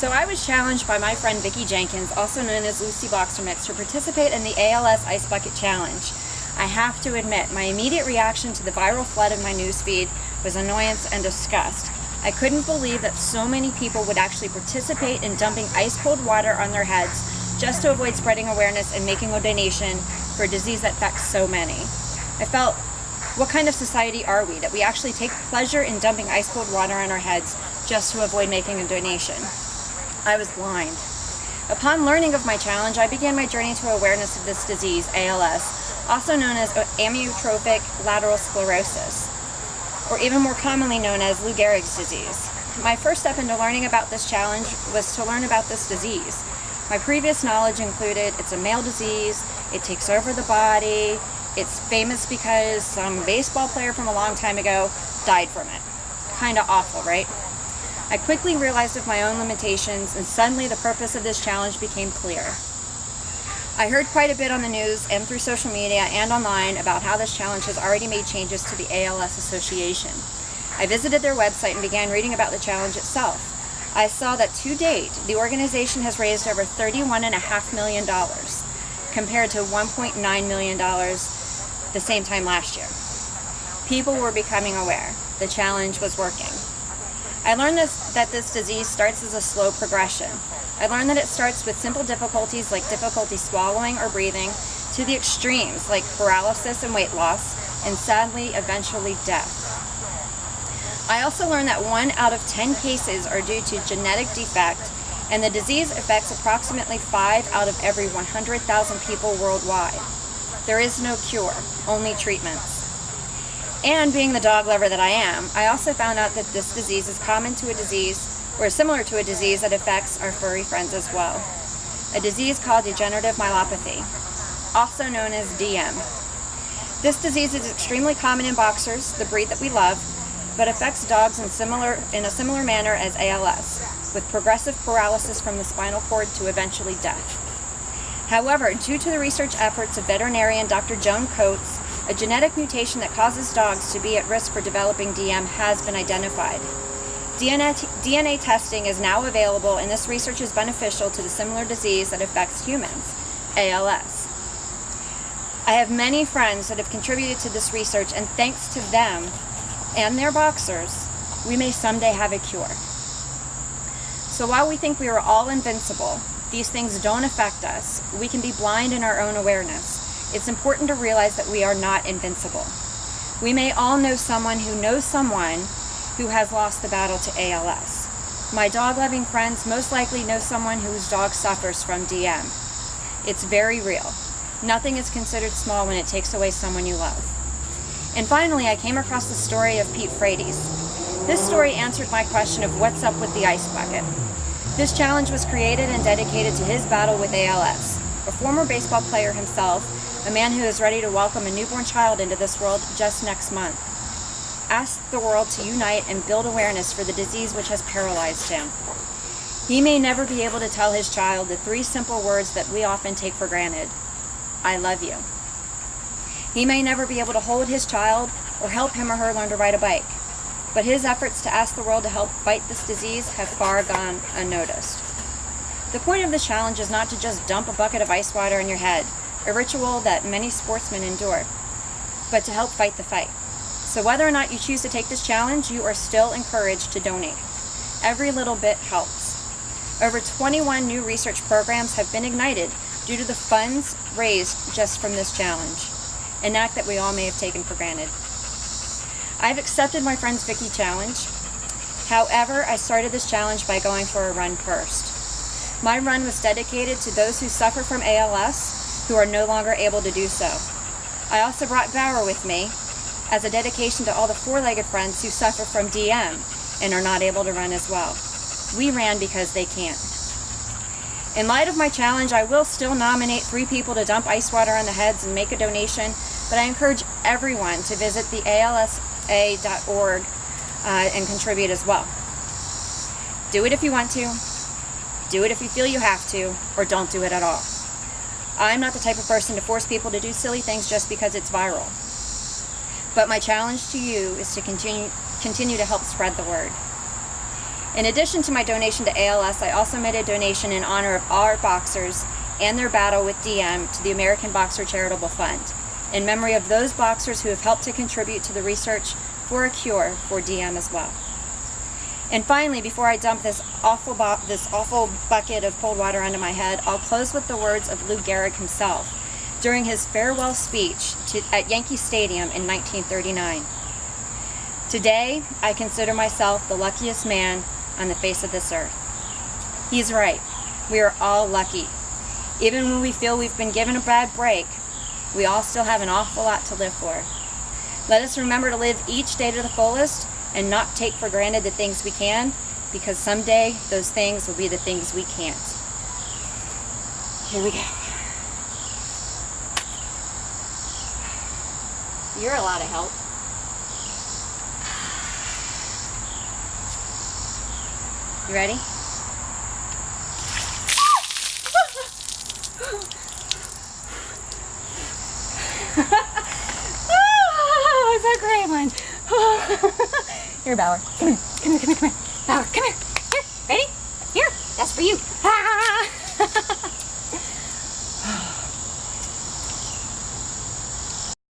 So I was challenged by my friend Vicki Jenkins, also known as Lucy Boxer Mix, to participate in the ALS Ice Bucket Challenge. I have to admit, my immediate reaction to the viral flood of my newsfeed was annoyance and disgust. I couldn't believe that so many people would actually participate in dumping ice-cold water on their heads just to avoid spreading awareness and making a donation for a disease that affects so many. I felt, what kind of society are we, that we actually take pleasure in dumping ice-cold water on our heads just to avoid making a donation? I was blind. Upon learning of my challenge, I began my journey to awareness of this disease, ALS, also known as amyotrophic lateral sclerosis, or even more commonly known as Lou Gehrig's disease. My first step into learning about this challenge was to learn about this disease. My previous knowledge included it's a male disease, it takes over the body, it's famous because some baseball player from a long time ago died from it. Kinda awful, right? I quickly realized of my own limitations, and suddenly the purpose of this challenge became clear. I heard quite a bit on the news and through social media and online about how this challenge has already made changes to the ALS Association. I visited their website and began reading about the challenge itself. I saw that to date, the organization has raised over $31.5 million, compared to $1.9 million the same time last year. People were becoming aware. The challenge was working. I learned that this disease starts as a slow progression. I learned that it starts with simple difficulties like difficulty swallowing or breathing, to the extremes like paralysis and weight loss, and sadly, eventually death. I also learned that 1 out of 10 cases are due to genetic defect, and the disease affects approximately 5 out of every 100,000 people worldwide. There is no cure, only treatments. And being the dog lover that I am, I also found out that this disease is common to a disease, or similar to a disease that affects our furry friends as well. A disease called degenerative myelopathy, also known as DM. This disease is extremely common in boxers, the breed that we love, but affects dogs in a similar manner as ALS, with progressive paralysis from the spinal cord to eventually death. However, due to the research efforts of veterinarian Dr. Joan Coates, a genetic mutation that causes dogs to be at risk for developing DM has been identified. DNA testing is now available, and this research is beneficial to the similar disease that affects humans, ALS. I have many friends that have contributed to this research, and thanks to them and their boxers, we may someday have a cure. So while we think we are all invincible, these things don't affect us. We can be blind in our own awareness. It's important to realize that we are not invincible. We may all know someone who has lost the battle to ALS. My dog-loving friends most likely know someone whose dog suffers from DM. It's very real. Nothing is considered small when it takes away someone you love. And finally, I came across the story of Pete Frates. This story answered my question of what's up with the ice bucket. This challenge was created and dedicated to his battle with ALS. A former baseball player himself, a man who is ready to welcome a newborn child into this world just next month, asked the world to unite and build awareness for the disease which has paralyzed him. He may never be able to tell his child the 3 simple words that we often take for granted: I love you. He may never be able to hold his child or help him or her learn to ride a bike, but his efforts to ask the world to help fight this disease have far gone unnoticed. The point of this challenge is not to just dump a bucket of ice water on your head, a ritual that many sportsmen endure, but to help fight the fight. So whether or not you choose to take this challenge, you are still encouraged to donate. Every little bit helps. Over 21 new research programs have been ignited due to the funds raised just from this challenge, an act that we all may have taken for granted. I've accepted my friend's Vicki challenge. However, I started this challenge by going for a run first. My run was dedicated to those who suffer from ALS, who are no longer able to do so. I also brought Bauer with me as a dedication to all the 4-legged friends who suffer from DM and are not able to run as well. We ran because they can't. In light of my challenge, I will still nominate 3 people to dump ice water on the heads and make a donation, but I encourage everyone to visit the alsa.org and contribute as well. Do it if you want to, do it if you feel you have to, or don't do it at all. I'm not the type of person to force people to do silly things just because it's viral. But my challenge to you is to continue to help spread the word. In addition to my donation to ALS, I also made a donation in honor of all our boxers and their battle with DM to the American Boxer Charitable Fund, in memory of those boxers who have helped to contribute to the research for a cure for DM as well. And finally, before I dump this awful bucket of cold water onto my head, I'll close with the words of Lou Gehrig himself during his farewell speech at Yankee Stadium in 1939. Today, I consider myself the luckiest man on the face of this earth. He's right. We are all lucky. Even when we feel we've been given a bad break, we all still have an awful lot to live for. Let us remember to live each day to the fullest and not take for granted the things we can, because someday those things will be the things we can't. Here we go. You're a lot of help. You ready? Oh, it's a great one. Here, Bauer. Come here. Come here. Bauer, come here.